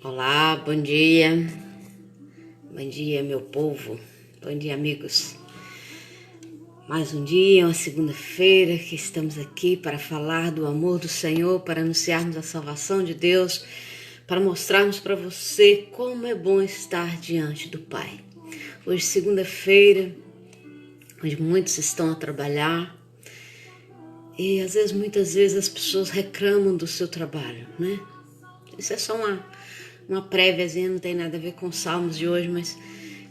Olá, bom dia. Bom dia, meu povo. Bom dia, amigos. Mais um dia, uma segunda-feira que estamos aqui para falar do amor do Senhor, para anunciarmos a salvação de Deus, para mostrarmos para você como é bom estar diante do Pai. Hoje, segunda-feira, onde muitos estão a trabalhar e muitas vezes as pessoas reclamam do seu trabalho, né? Isso é só uma préviazinha, não tem nada a ver com os salmos de hoje, mas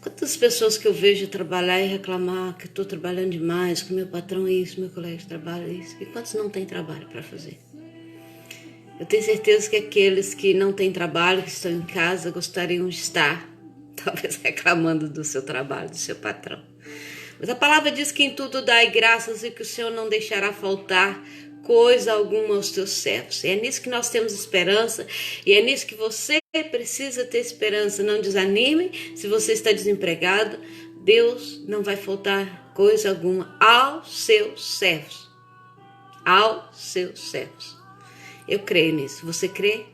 quantas pessoas que eu vejo trabalhar e reclamar que estou trabalhando demais, que meu patrão é isso, meu colega de trabalho é isso, e quantos não têm trabalho para fazer? Eu tenho certeza que aqueles que não têm trabalho, que estão em casa, gostariam de estar, talvez reclamando do seu trabalho, do seu patrão. Mas a palavra diz que em tudo dai graças e que o Senhor não deixará faltar coisa alguma aos teus servos. E é nisso que nós temos esperança e é nisso que você precisa ter esperança. Não desanime se você está desempregado. Deus não vai faltar coisa alguma aos seus servos. Aos seus servos. Eu creio nisso. Você crê?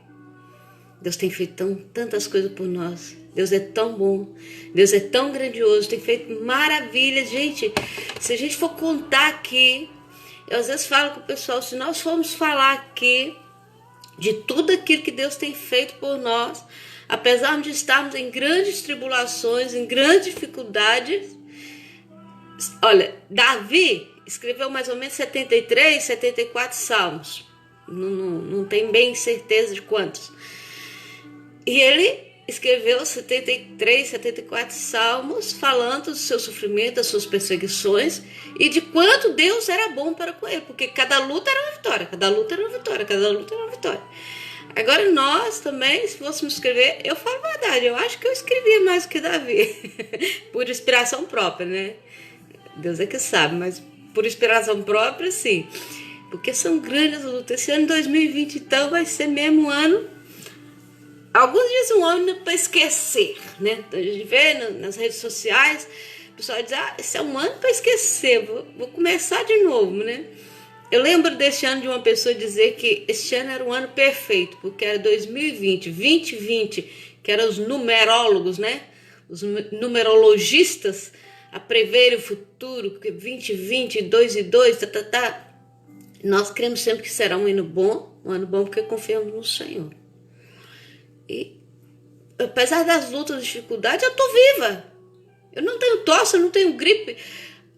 Deus tem feito tantas coisas por nós. Deus é tão bom, Deus é tão grandioso, tem feito maravilhas. Gente, se a gente for contar aqui, eu às vezes falo com o pessoal, se nós formos falar aqui de tudo aquilo que Deus tem feito por nós, apesar de estarmos em grandes tribulações, em grandes dificuldades, olha, Davi escreveu mais ou menos 73, 74 salmos, não tem bem certeza de quantos, e ele escreveu 73, 74 salmos falando do seu sofrimento, das suas perseguições e de quanto Deus era bom para com ele, porque cada luta era uma vitória, cada luta era uma vitória, cada luta era uma vitória. Agora nós também, se fôssemos escrever, eu falo a verdade, eu acho que eu escrevia mais do que Davi, por inspiração própria, né? Deus é que sabe, mas por inspiração própria sim, porque são grandes lutas. Esse ano 2020 então vai ser mesmo um ano. Alguns dizem um ano para esquecer, né? A gente vê nas redes sociais, o pessoal diz, esse é um ano para esquecer, vou começar de novo, né? Eu lembro desse ano de uma pessoa dizer que esse ano era um ano perfeito, porque era 2020, 2020, que eram os numerólogos, né? Os numerologistas a prever o futuro, que 2020, 2 e 2, Nós cremos sempre que será um ano bom porque confiamos no Senhor. E apesar das lutas e dificuldades, eu estou viva. Eu não tenho tosse, eu não tenho gripe.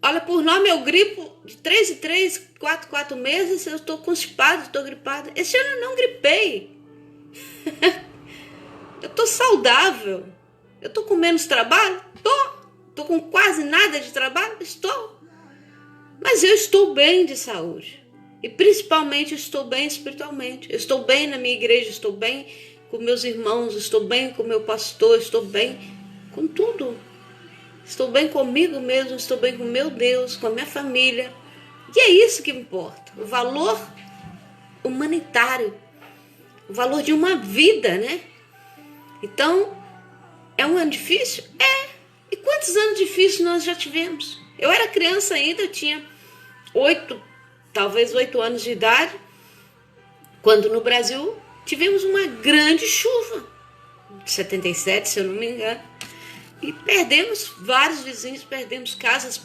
Olha, por nome eu gripo de 3 em 3, 4 em 4 meses, eu estou constipada, estou gripada. Esse ano eu não gripei. Eu estou saudável. Eu estou com menos trabalho? Estou com quase nada de trabalho? Estou. Mas eu estou bem de saúde. E principalmente estou bem espiritualmente. Eu estou bem na minha igreja, estou bem com meus irmãos, estou bem com meu pastor, estou bem com tudo. Estou bem comigo mesmo, estou bem com meu Deus, com a minha família. E é isso que importa. O valor humanitário, o valor de uma vida, né? Então, é um ano difícil? É. E quantos anos difíceis nós já tivemos? Eu era criança ainda, eu tinha 8 anos de idade, quando no Brasil tivemos uma grande chuva, 77, se eu não me engano, e perdemos vários vizinhos, perdemos casas,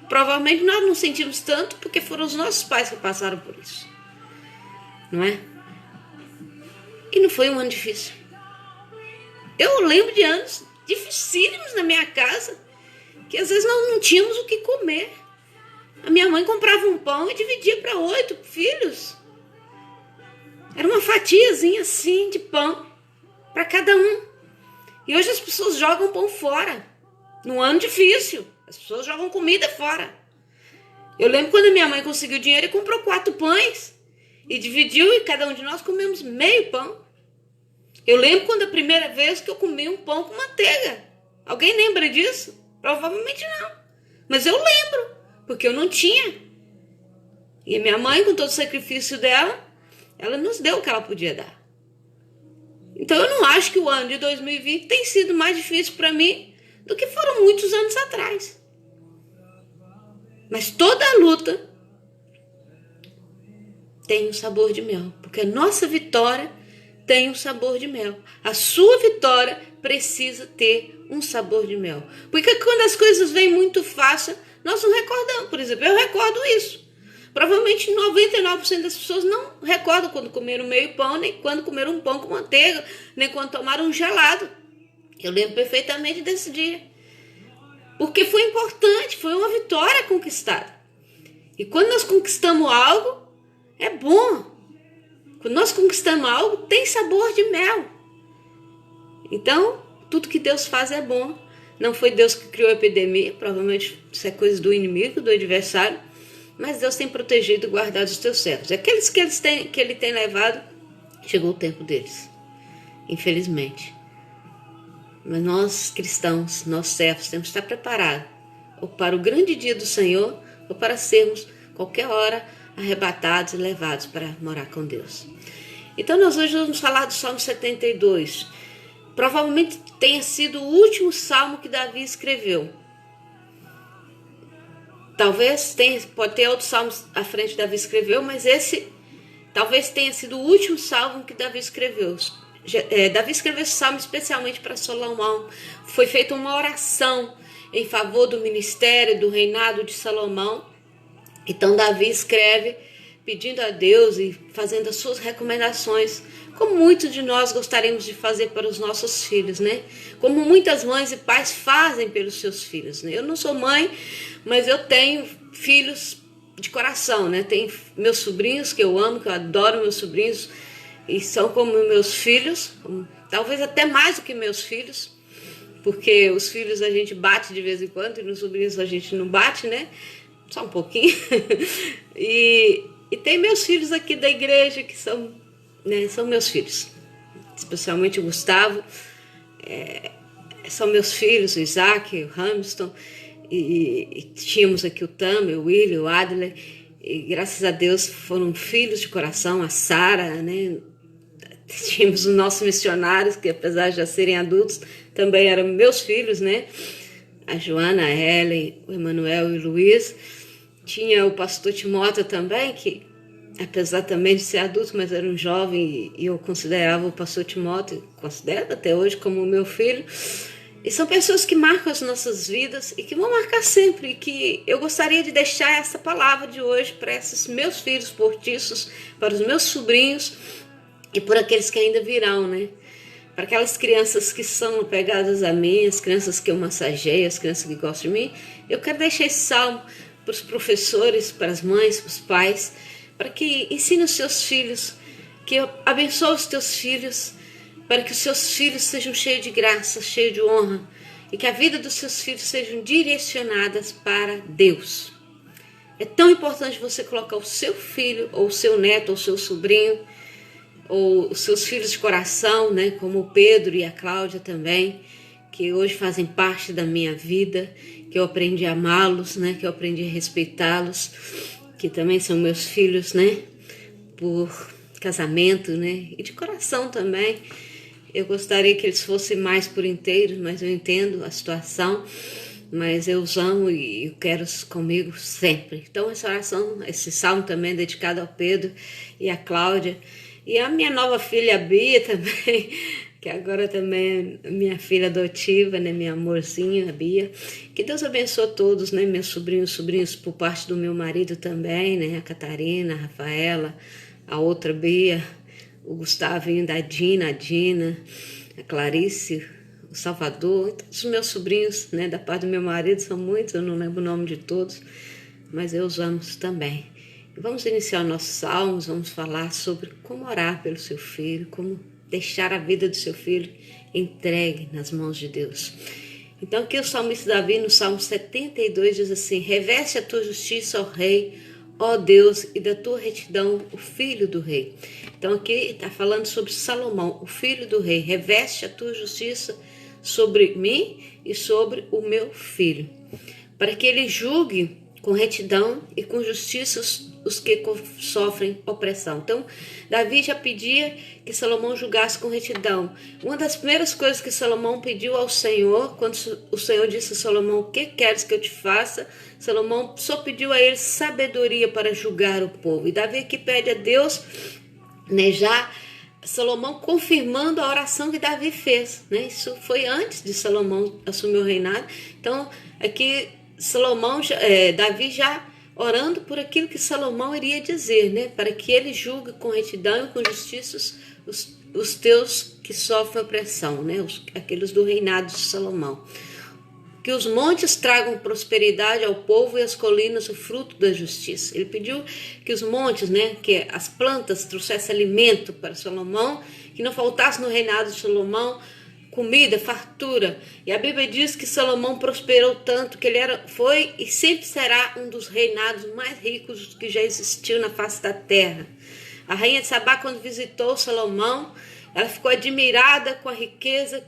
Provavelmente nós não sentimos tanto, porque foram os nossos pais que passaram por isso, não é? E não foi um ano difícil. Eu lembro de anos dificílimos na minha casa, que às vezes nós não tínhamos o que comer. A minha mãe comprava um pão e dividia para 8 filhos. Era uma fatiazinha assim de pão para cada um. E hoje as pessoas jogam pão fora. Num ano difícil, as pessoas jogam comida fora. Eu lembro quando a minha mãe conseguiu dinheiro e comprou 4 pães. E dividiu e cada um de nós comemos meio pão. Eu lembro quando a primeira vez que eu comi um pão com manteiga. Alguém lembra disso? Provavelmente não. Mas eu lembro, porque eu não tinha. E a minha mãe, com todo o sacrifício dela, ela nos deu o que ela podia dar. Então eu não acho que o ano de 2020 tem sido mais difícil para mim do que foram muitos anos atrás. Mas toda a luta tem um sabor de mel, porque a nossa vitória tem um sabor de mel. A sua vitória precisa ter um sabor de mel. Porque quando as coisas vêm muito fácil, nós não recordamos. Por exemplo, eu recordo isso. Provavelmente 99% das pessoas não recordam quando comeram meio pão, nem quando comeram um pão com manteiga, nem quando tomaram um gelado. Eu lembro perfeitamente desse dia. Porque foi importante, foi uma vitória conquistada. E quando nós conquistamos algo, é bom. Quando nós conquistamos algo, tem sabor de mel. Então, tudo que Deus faz é bom. Não foi Deus que criou a epidemia, provavelmente isso é coisa do inimigo, do adversário, mas Deus tem protegido e guardado os teus servos. Aqueles que Ele tem levado, chegou o tempo deles, infelizmente. Mas nós, cristãos, nós servos, temos que estar preparados ou para o grande dia do Senhor, ou para sermos, qualquer hora, arrebatados e levados para morar com Deus. Então nós hoje vamos falar do Salmo 72. Provavelmente tenha sido o último salmo que Davi escreveu. Talvez pode ter outros salmos à frente que Davi escreveu, mas esse talvez tenha sido o último salmo que Davi escreveu. Davi escreveu esse salmo especialmente para Salomão. Foi feita uma oração em favor do ministério, do reinado de Salomão. Então Davi escreve pedindo a Deus e fazendo as suas recomendações, como muitos de nós gostaríamos de fazer para os nossos filhos, né? Como muitas mães e pais fazem pelos seus filhos, né? Eu não sou mãe, mas eu tenho filhos de coração, né? Tenho meus sobrinhos que eu amo, que eu adoro meus sobrinhos, e são como meus filhos, talvez até mais do que meus filhos, porque os filhos a gente bate de vez em quando e nos sobrinhos a gente não bate, né? Só um pouquinho. E tem meus filhos aqui da igreja que são meus filhos, especialmente o Gustavo, são meus filhos, o Isaac, o Hamilton, e tínhamos aqui o Tamer, o William, o Adler, e graças a Deus foram filhos de coração, a Sara, né? Tínhamos os nossos missionários, que apesar de já serem adultos, também eram meus filhos, né? A Joana, a Helen, o Emanuel e o Luiz. Tinha o pastor Timóteo também, que apesar também de ser adulto, mas era um jovem, e eu considerava o pastor Timóteo, considero até hoje como meu filho. E são pessoas que marcam as nossas vidas e que vão marcar sempre. E que eu gostaria de deixar essa palavra de hoje para esses meus filhos portiços, para os meus sobrinhos e por aqueles que ainda virão, né? Para aquelas crianças que são apegadas a mim, as crianças que eu massageio, as crianças que gostam de mim. Eu quero deixar esse salmo para os professores, para as mães, para os pais, para que ensine os seus filhos, que abençoe os teus filhos, para que os seus filhos sejam cheios de graça, cheios de honra, e que a vida dos seus filhos sejam direcionadas para Deus. É tão importante você colocar o seu filho, ou o seu neto, ou o seu sobrinho, ou os seus filhos de coração, né, como o Pedro e a Cláudia também, que hoje fazem parte da minha vida, que eu aprendi a amá-los, né, que eu aprendi a respeitá-los, que também são meus filhos, né, por casamento, né, e de coração também. Eu gostaria que eles fossem mais por inteiro, mas eu entendo a situação, mas eu os amo e eu quero comigo sempre. Então essa oração, esse salmo também é dedicado ao Pedro e à Cláudia, e a minha nova filha, a Bia, também, que agora também é minha filha adotiva, né, minha amorzinha, a Bia. Que Deus abençoe a todos, né, meus sobrinhos por parte do meu marido também, né, a Catarina, a Rafaela, a outra Bia, o Gustavinho da Dina, a Dina, a Clarice, o Salvador, e todos os meus sobrinhos, né, da parte do meu marido, são muitos, eu não lembro o nome de todos, mas eu os amo também. Vamos iniciar nossos salmos, vamos falar sobre como orar pelo seu filho, como deixar a vida do seu filho entregue nas mãos de Deus. Então aqui o salmista Davi no Salmo 72 diz assim: reveste a tua justiça, ó Rei, ó Deus, e da tua retidão o filho do rei. Então aqui está falando sobre Salomão, o filho do rei. Reveste a tua justiça sobre mim e sobre o meu filho, para que ele julgue com retidão e com justiça os que sofrem opressão. Então, Davi já pedia que Salomão julgasse com retidão. Uma das primeiras coisas que Salomão pediu ao Senhor, quando o Senhor disse a Salomão: o que queres que eu te faça? Salomão só pediu a ele sabedoria para julgar o povo. E Davi aqui pede a Deus, né, já Salomão confirmando a oração que Davi fez, né? Isso foi antes de Salomão assumir o reinado. Então, aqui Davi já orando por aquilo que Salomão iria dizer, né? Para que ele julgue com retidão e com justiça os teus que sofrem opressão, né? Aqueles do reinado de Salomão. Que os montes tragam prosperidade ao povo e as colinas o fruto da justiça. Ele pediu que os montes, né, que as plantas trouxessem alimento para Salomão, que não faltasse no reinado de Salomão comida, fartura. E a Bíblia diz que Salomão prosperou tanto que ele foi e sempre será um dos reinados mais ricos que já existiu na face da terra. A rainha de Sabá, quando visitou Salomão, ela ficou admirada com a riqueza,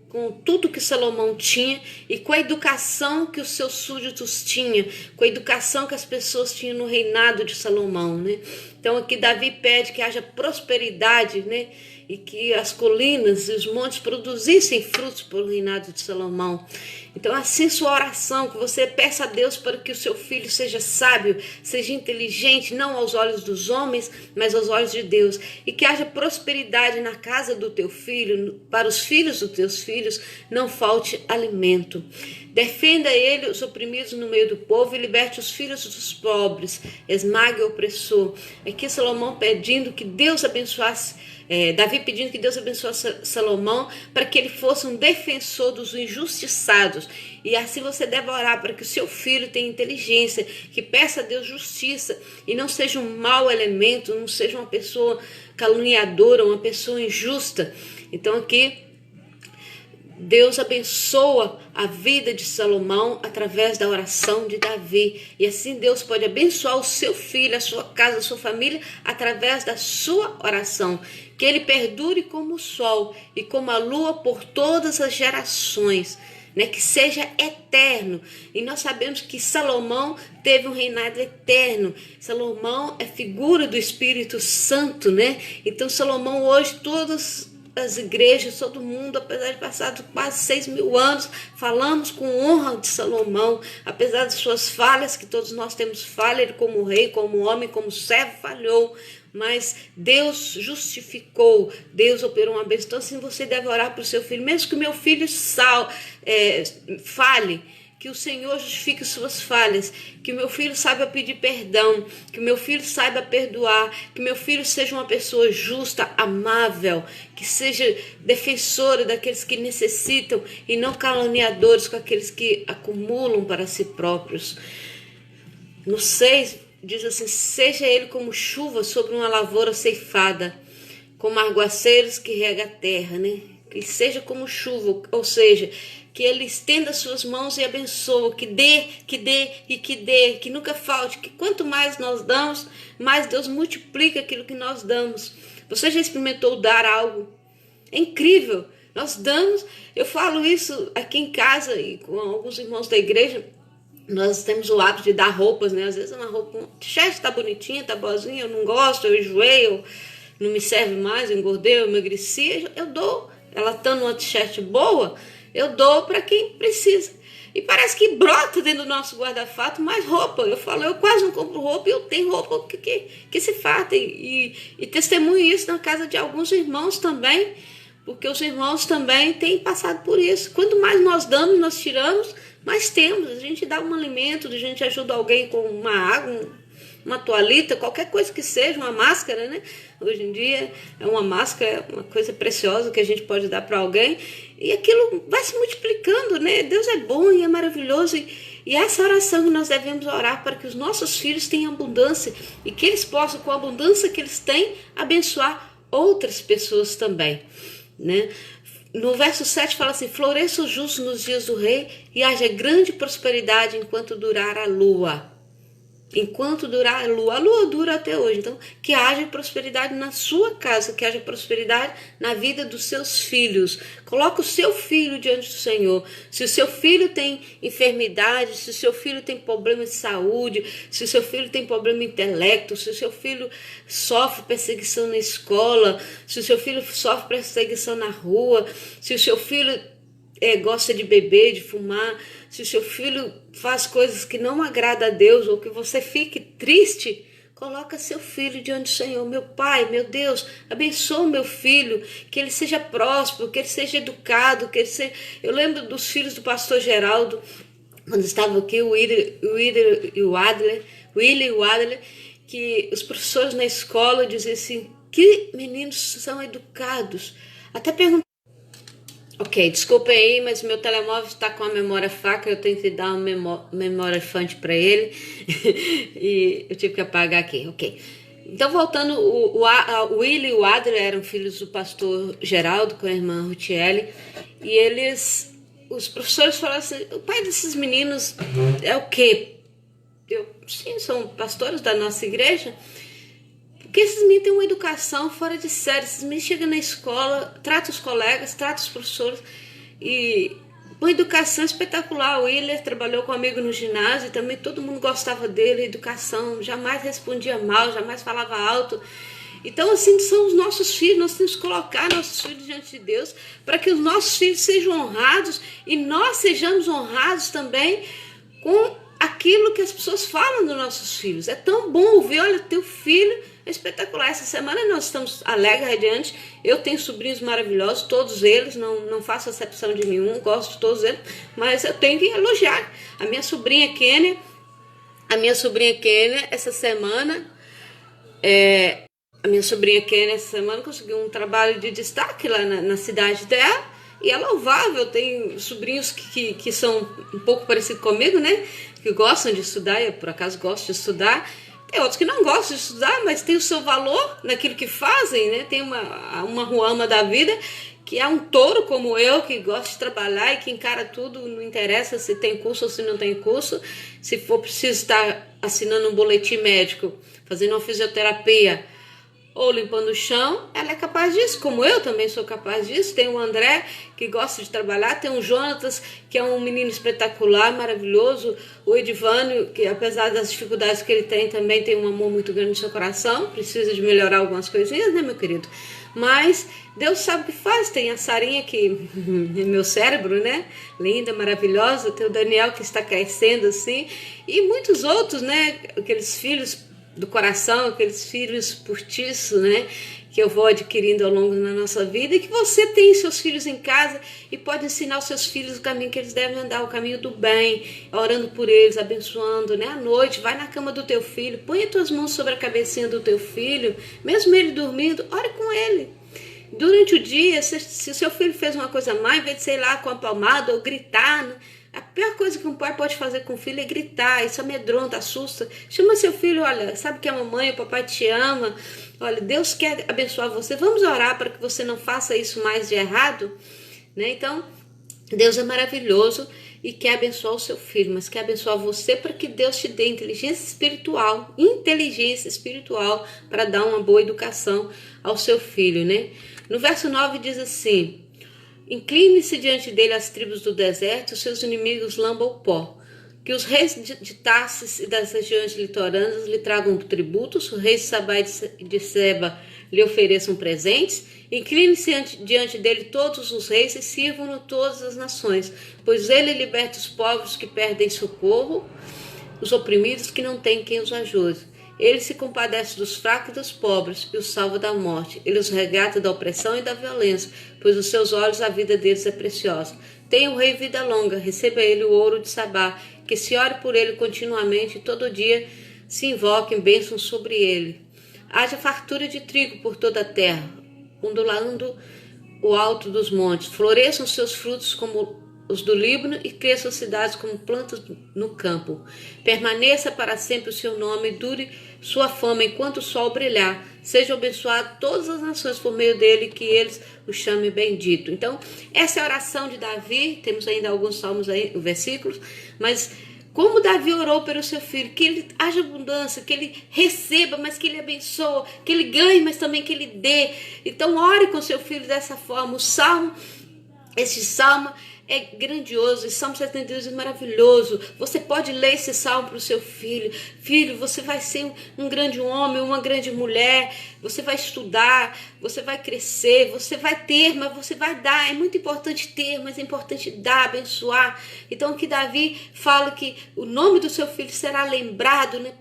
com tudo que Salomão tinha e com a educação que os seus súditos tinham, com a educação que as pessoas tinham no reinado de Salomão, né? Então aqui Davi pede que haja prosperidade, né? E que as colinas e os montes produzissem frutos pelo reinado de Salomão. Então assim sua oração, que você peça a Deus para que o seu filho seja sábio, seja inteligente, não aos olhos dos homens, mas aos olhos de Deus. E que haja prosperidade na casa do teu filho, para os filhos dos teus filhos, não falte alimento. Defenda ele os oprimidos no meio do povo e liberte os filhos dos pobres, esmague o opressor. Aqui Salomão pedindo que Deus abençoasse, Davi pedindo que Deus abençoasse Salomão para que ele fosse um defensor dos injustiçados. E assim você deve orar para que o seu filho tenha inteligência, que peça a Deus justiça e não seja um mau elemento, não seja uma pessoa caluniadora, uma pessoa injusta. Então aqui Deus abençoa a vida de Salomão através da oração de Davi. E assim Deus pode abençoar o seu filho, a sua casa, a sua família, através da sua oração. Que ele perdure como o sol e como a lua por todas as gerações, né? Que seja eterno. E nós sabemos que Salomão teve um reinado eterno. Salomão é figura do Espírito Santo, né? Então Salomão hoje, todas as igrejas, todo mundo, apesar de passar quase 6.000 anos, falamos com honra de Salomão, apesar de suas falhas, que todos nós temos falha, ele como rei, como homem, como servo falhou, mas Deus justificou, Deus operou uma bênção. Então assim você deve orar para o seu filho, mesmo que o meu filho fale, que o Senhor justifique suas falhas, que o meu filho saiba pedir perdão, que o meu filho saiba perdoar, que o meu filho seja uma pessoa justa, amável, que seja defensora daqueles que necessitam e não caluniadores com aqueles que acumulam para si próprios. No 6 diz assim: seja ele como chuva sobre uma lavoura ceifada, como aguaceiros que rega a terra, né? Que seja como chuva, ou seja, que ele estenda suas mãos e abençoa, que dê, que nunca falte, que quanto mais nós damos, mais Deus multiplica aquilo que nós damos. Você já experimentou dar algo? É incrível, nós damos, eu falo isso aqui em casa e com alguns irmãos da igreja, nós temos o hábito de dar roupas, né? Às vezes uma roupa, um t-shirt tá bonitinha, tá boazinha, eu não gosto, eu enjoei, eu não me serve mais, eu engordei, eu emagreci, eu dou. Ela estando uma t-shirt boa, eu dou para quem precisa. E parece que brota dentro do nosso guarda-fato mais roupa. Eu falo, eu quase não compro roupa e eu tenho roupa que se farta. E testemunho isso na casa de alguns irmãos também, porque os irmãos também têm passado por isso. Quanto mais nós damos, nós tiramos, mais temos. A gente dá um alimento, a gente ajuda alguém com uma água, uma toalhita, qualquer coisa que seja, uma máscara, né? Hoje em dia é uma máscara, uma coisa preciosa que a gente pode dar para alguém e aquilo vai se multiplicando, né? Deus é bom e é maravilhoso e essa oração que nós devemos orar para que os nossos filhos tenham abundância e que eles possam, com a abundância que eles têm, abençoar outras pessoas também, né? No verso 7 fala assim: floresça o justo nos dias do rei e haja grande prosperidade enquanto durar a lua. Enquanto durar a lua dura até hoje. Então, que haja prosperidade na sua casa, que haja prosperidade na vida dos seus filhos. Coloca o seu filho diante do Senhor. Se o seu filho tem enfermidade, se o seu filho tem problema de saúde, se o seu filho tem problema de intelecto, se o seu filho sofre perseguição na escola, se o seu filho sofre perseguição na rua, se o seu filho gosta de beber, de fumar, se o seu filho faz coisas que não agradam a Deus ou que você fique triste Coloca seu filho diante do Senhor. Meu Pai, meu Deus, abençoa o meu filho, que ele seja próspero, que ele seja educado, que ele seja... Eu lembro dos filhos do pastor Geraldo, quando estava aqui, o Willie e o Adler, que os professores na escola diziam assim, que meninos são educados. Até perguntar. Ok, desculpa aí, mas meu telemóvel está com a memória fraca, eu tenho que dar uma memória fonte para ele e eu tive que apagar aqui, ok. Então, voltando, o Willie e o Adler eram filhos do pastor Geraldo com a irmã Rutiele, e eles, os professores falaram assim, o pai desses meninos é o quê? Sim, são pastores da nossa igreja. Porque esses meninos têm uma educação fora de série. Esses meninos chegam na escola, tratam os colegas, tratam os professores e uma educação espetacular. O Willer trabalhou comigo no ginásio e também todo mundo gostava dele, educação, jamais respondia mal, jamais falava alto. Então, assim, são os nossos filhos, nós temos que colocar nossos filhos diante de Deus para que os nossos filhos sejam honrados e nós sejamos honrados também com aquilo que as pessoas falam dos nossos filhos. É tão bom ouvir, olha, teu filho é espetacular. Essa semana nós estamos alegres adiante. Eu tenho sobrinhos maravilhosos, todos eles, não faço exceção de nenhum, gosto de todos eles, mas eu tenho que elogiar. A minha sobrinha Kênia, essa semana, conseguiu um trabalho de destaque lá na cidade dela, e é louvável. Tem sobrinhos que são um pouco parecidos comigo, né? Que gostam de estudar, eu por acaso gosto de estudar. Tem outros que não gostam de estudar, mas tem o seu valor naquilo que fazem, né? Tem uma ruama da vida que é um touro como eu, que gosta de trabalhar e que encara tudo, não interessa se tem curso ou se não tem curso. Se for preciso estar assinando um boletim médico, fazendo uma fisioterapia ou limpando o chão, ela é capaz disso, como eu também sou capaz disso. Tem o André, que gosta de trabalhar, tem o Jonatas, que é um menino espetacular, maravilhoso, o Edivânio, que apesar das dificuldades que ele tem, também tem um amor muito grande no seu coração, precisa de melhorar algumas coisinhas, né, meu querido? Mas Deus sabe o que faz. Tem a Sarinha, que é meu cérebro, né, linda, maravilhosa, tem o Daniel, que está crescendo assim, e muitos outros, né, aqueles filhos do coração, aqueles filhos postiços, né, que eu vou adquirindo ao longo da nossa vida, e que você tem seus filhos em casa e pode ensinar os seus filhos o caminho que eles devem andar, o caminho do bem, orando por eles, abençoando, né, à noite, vai na cama do teu filho, põe as tuas mãos sobre a cabecinha do teu filho, mesmo ele dormindo, ore com ele. Durante o dia, se o seu filho fez uma coisa má, em vez de, sei lá, com a palmada ou gritar, né, a pior coisa que um pai pode fazer com o filho é gritar, isso amedronta, assusta. Chama seu filho, olha, sabe que a mamãe, o papai te ama, olha, Deus quer abençoar você, vamos orar para que você não faça isso mais de errado, né? Então, Deus é maravilhoso e quer abençoar o seu filho, mas quer abençoar você para que Deus te dê inteligência espiritual para dar uma boa educação ao seu filho, né? No verso 9 diz assim: incline-se diante dele as tribos do deserto, os seus inimigos lambam o pó. Que os reis de Tarsis e das regiões litorâneas lhe tragam tributos, os reis de Sabá e de Seba lhe ofereçam presentes. Incline-se diante dele todos os reis e sirvam-no todas as nações, pois ele liberta os pobres que perdem socorro, os oprimidos que não têm quem os ajude. Ele se compadece dos fracos e dos pobres e os salva da morte. Ele os resgata da opressão e da violência, pois os seus olhos a vida deles é preciosa. Tenha o rei vida longa, receba ele o ouro de Sabá, que se ore por ele continuamente e todo dia se invoquem bênçãos sobre ele. Haja fartura de trigo por toda a terra, ondulando o alto dos montes. Floresçam seus frutos como os do Líbano e cresçam cidades como plantas no campo. Permaneça para sempre o seu nome, dure sua fama enquanto o sol brilhar. Sejam abençoadas todas as nações por meio dele, que eles o chamem bendito. Então, essa é a oração de Davi. Temos ainda alguns salmos aí, versículos, mas como Davi orou pelo seu filho, que ele haja abundância, que ele receba, mas que ele abençoe, que ele ganhe, mas também que ele dê. Então, ore com seu filho dessa forma. Esse salmo é grandioso, esse Salmo 72 é maravilhoso. Você pode ler esse salmo para o seu filho. Filho, você vai ser um grande homem, uma grande mulher. Você vai estudar, você vai crescer, você vai ter, mas você vai dar. É muito importante ter, mas é importante dar, abençoar. Então, que Davi fala que o nome do seu filho será lembrado, né,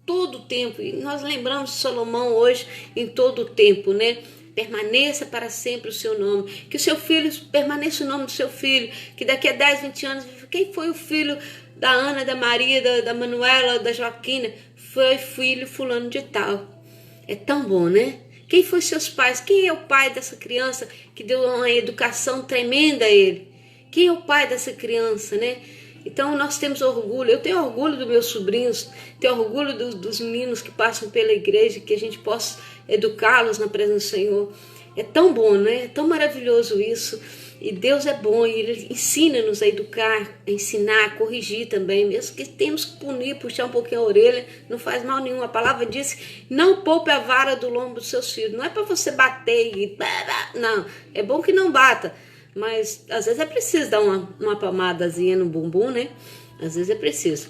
todo o tempo. E nós lembramos de Salomão hoje em todo o tempo, né? Permaneça para sempre o seu nome. Que o seu filho permaneça o nome do seu filho. Que daqui a 10, 20 anos, quem foi o filho da Ana, da Maria, da Manuela, da Joaquina? Foi filho fulano de tal. É tão bom, né? Quem foi seus pais? Quem é o pai dessa criança que deu uma educação tremenda a ele? Quem é o pai dessa criança, né? Então nós temos orgulho, eu tenho orgulho dos meus sobrinhos, tenho orgulho dos meninos que passam pela igreja, que a gente possa educá-los na presença do Senhor. É tão bom, né? É tão maravilhoso isso. E Deus é bom, e Ele ensina-nos a educar, a ensinar, a corrigir também, mesmo que temos que punir, puxar um pouquinho a orelha, não faz mal nenhum. A palavra diz, não poupe a vara do lombo dos seus filhos. Não é para você bater e... Não, é bom que não bata, mas às vezes é preciso dar uma palmadazinha no bumbum, né? Às vezes é preciso.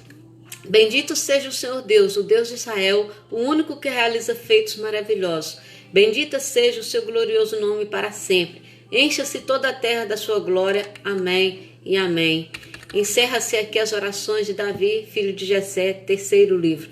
Bendito seja o Senhor Deus, o Deus de Israel, o único que realiza feitos maravilhosos. Bendita seja o seu glorioso nome para sempre. Encha-se toda a terra da sua glória. Amém e amém. Encerra-se aqui as orações de Davi, filho de Jessé, terceiro livro.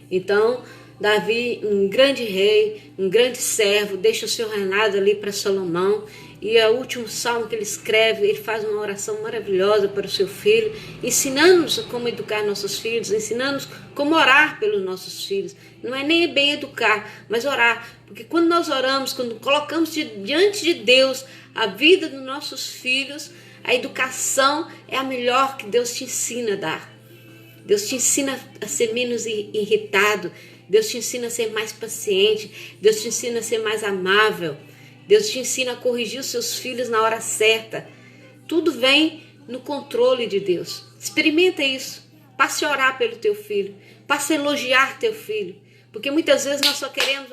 Então, Davi, um grande rei, um grande servo, deixa o seu reinado ali para Salomão. E é o último salmo que ele escreve, ele faz uma oração maravilhosa para o seu filho, ensinando-nos como educar nossos filhos, ensinando-nos como orar pelos nossos filhos. Não é nem bem educar, mas orar. Porque quando nós oramos, quando colocamos diante de Deus a vida dos nossos filhos, a educação é a melhor que Deus te ensina a dar. Deus te ensina a ser menos irritado, Deus te ensina a ser mais paciente, Deus te ensina a ser mais amável. Deus te ensina a corrigir os seus filhos na hora certa. Tudo vem no controle de Deus. Experimenta isso. Passe a orar pelo teu filho. Passe a elogiar teu filho. Porque muitas vezes nós só queremos,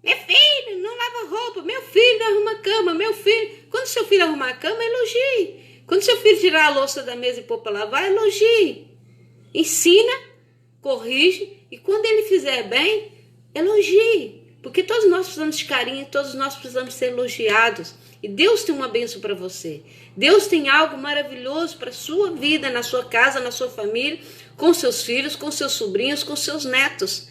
meu filho não lava roupa, meu filho não arruma a cama, meu filho... Quando seu filho arrumar a cama, elogie. Quando seu filho tirar a louça da mesa e pôr para lavar, elogie. Ensina, corrige, e quando ele fizer bem, elogie. Porque todos nós precisamos de carinho, todos nós precisamos ser elogiados. E Deus tem uma bênção para você. Deus tem algo maravilhoso para a sua vida, na sua casa, na sua família, com seus filhos, com seus sobrinhos, com seus netos.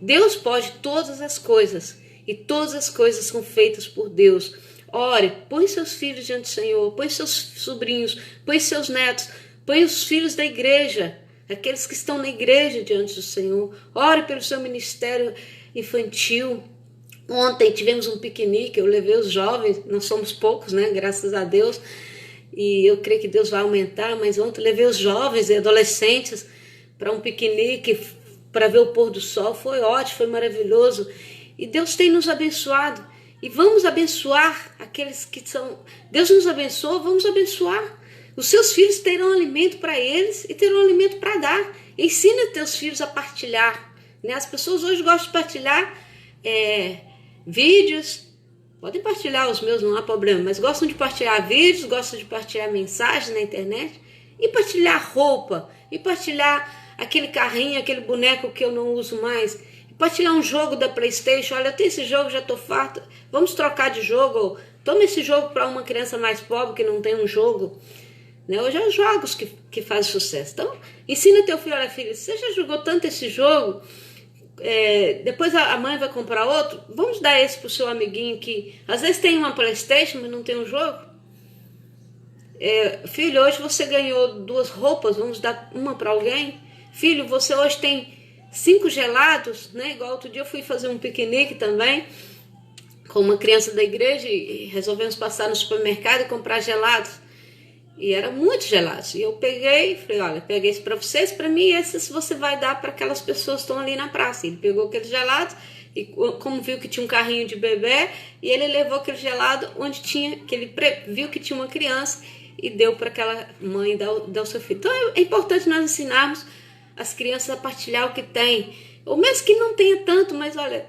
Deus pode todas as coisas. E todas as coisas são feitas por Deus. Ore, põe seus filhos diante do Senhor, põe seus sobrinhos, põe seus netos, põe os filhos da igreja, aqueles que estão na igreja diante do Senhor. Ore pelo seu ministério infantil. Ontem tivemos um piquenique, eu levei os jovens, nós somos poucos, né, graças a Deus, e eu creio que Deus vai aumentar, mas ontem levei os jovens e adolescentes para um piquenique, para ver o pôr do sol. Foi ótimo, foi maravilhoso, e Deus tem nos abençoado, e vamos abençoar aqueles que são... Deus nos abençoa, vamos abençoar. Os seus filhos terão alimento para eles e terão alimento para dar. Ensina teus filhos a partilhar. As pessoas hoje gostam de partilhar vídeos, podem partilhar os meus, não há problema, mas gostam de partilhar vídeos, gostam de partilhar mensagens na internet, e partilhar roupa, e partilhar aquele carrinho, aquele boneco que eu não uso mais, e partilhar um jogo da PlayStation. Olha, eu tenho esse jogo, já estou farta, vamos trocar de jogo, toma esse jogo para uma criança mais pobre que não tem um jogo. Hoje é os jogos que fazem sucesso. Então, ensina teu filho, olha filho, você já jogou tanto esse jogo, depois a mãe vai comprar outro, vamos dar esse pro seu amiguinho que às vezes tem uma PlayStation, mas não tem um jogo. Filho, hoje você ganhou 2 roupas, vamos dar uma para alguém. Filho, você hoje tem 5 gelados, né? Igual outro dia eu fui fazer um piquenique também com uma criança da igreja e resolvemos passar no supermercado e comprar gelados. E era muito gelados. E eu peguei e falei, olha, peguei esse para vocês, para mim, esses você vai dar para aquelas pessoas que estão ali na praça. Ele pegou aqueles gelados e como viu que tinha um carrinho de bebê, e ele levou aquele gelado onde tinha, que ele viu que tinha uma criança e deu para aquela mãe dar ao seu filho. Então é importante nós ensinarmos as crianças a partilhar o que tem. Ou mesmo que não tenha tanto, mas olha,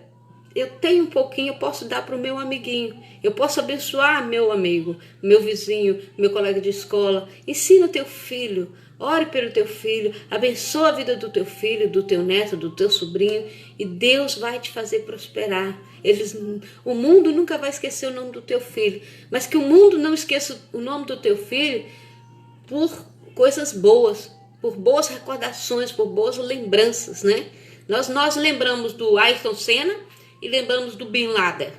eu tenho um pouquinho, eu posso dar para o meu amiguinho, eu posso abençoar meu amigo, meu vizinho, meu colega de escola. Ensina o teu filho, ore pelo teu filho, abençoa a vida do teu filho, do teu neto, do teu sobrinho, e Deus vai te fazer prosperar. O mundo nunca vai esquecer o nome do teu filho, mas que o mundo não esqueça o nome do teu filho por coisas boas, por boas recordações, por boas lembranças, né? Nós lembramos do Ayrton Senna e lembramos do Bin Laden.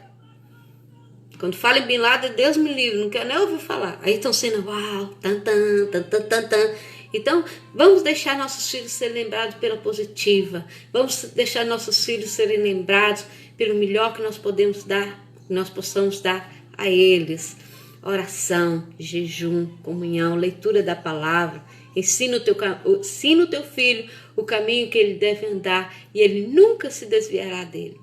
Quando fala em Bin Laden, Deus me livre, não quero nem ouvir falar. Ayrton Senna, uau, tan, tan, tan, tan, tan, tan. Então, vamos deixar nossos filhos serem lembrados pela positiva. Vamos deixar nossos filhos serem lembrados pelo melhor que nós podemos dar, que nós possamos dar a eles. Oração, jejum, comunhão, leitura da palavra. Ensina o teu filho o caminho que ele deve andar e ele nunca se desviará dele.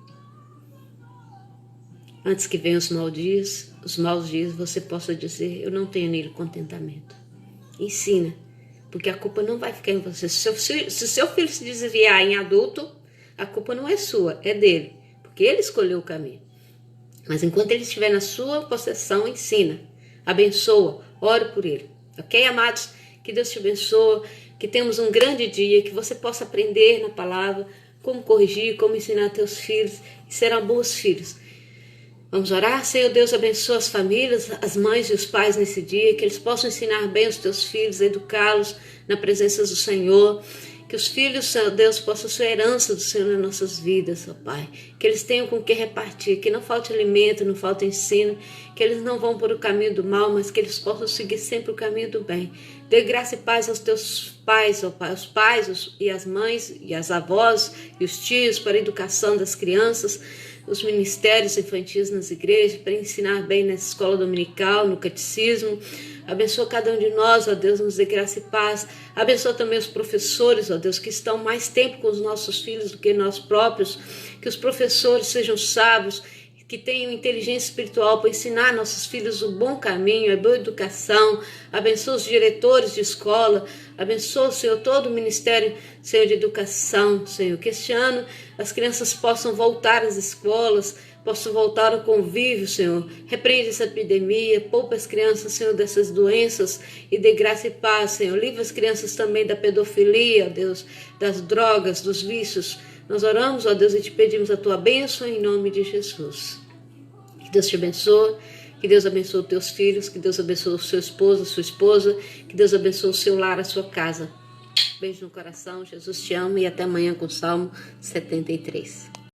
Antes que venham os maus dias, você possa dizer, eu não tenho nele contentamento. Ensina, porque a culpa não vai ficar em você. Se seu filho se desviar em adulto, a culpa não é sua, é dele, porque ele escolheu o caminho. Mas enquanto ele estiver na sua possessão, ensina, abençoa, ore por ele. Ok, amados? Que Deus te abençoe, que tenhamos um grande dia, que você possa aprender na palavra como corrigir, como ensinar teus filhos e serão bons filhos. Vamos orar? Senhor Deus, abençoa as famílias, as mães e os pais nesse dia, que eles possam ensinar bem os teus filhos, educá-los na presença do Senhor. Que os filhos, Senhor Deus, possam ser herança do Senhor nas nossas vidas, ó Pai. Que eles tenham com que repartir, que não falte alimento, não falte ensino, que eles não vão por o caminho do mal, mas que eles possam seguir sempre o caminho do bem. Dê graça e paz aos teus pais, ó Pai, os pais e as mães e as avós e os tios para a educação das crianças, os ministérios infantis nas igrejas, para ensinar bem na escola dominical, no catecismo. Abençoa cada um de nós, ó Deus, nos dê graça e paz. Abençoa também os professores, ó Deus, que estão mais tempo com os nossos filhos do que nós próprios. Que os professores sejam sábios, que tenham inteligência espiritual para ensinar nossos filhos o bom caminho, a boa educação. Abençoa os diretores de escola. Abençoa, Senhor, todo o ministério, Senhor, de educação, Senhor. Que este ano as crianças possam voltar às escolas, possam voltar ao convívio, Senhor. Repreende essa epidemia, poupa as crianças, Senhor, dessas doenças e dê graça e paz, Senhor. Livra as crianças também da pedofilia, Deus, das drogas, dos vícios. Nós oramos, ó Deus, e te pedimos a tua bênção em nome de Jesus. Que Deus te abençoe, que Deus abençoe os teus filhos, que Deus abençoe o seu esposo, a sua esposa, que Deus abençoe o seu lar, a sua casa. Beijo no coração, Jesus te ama e até amanhã com o Salmo 73.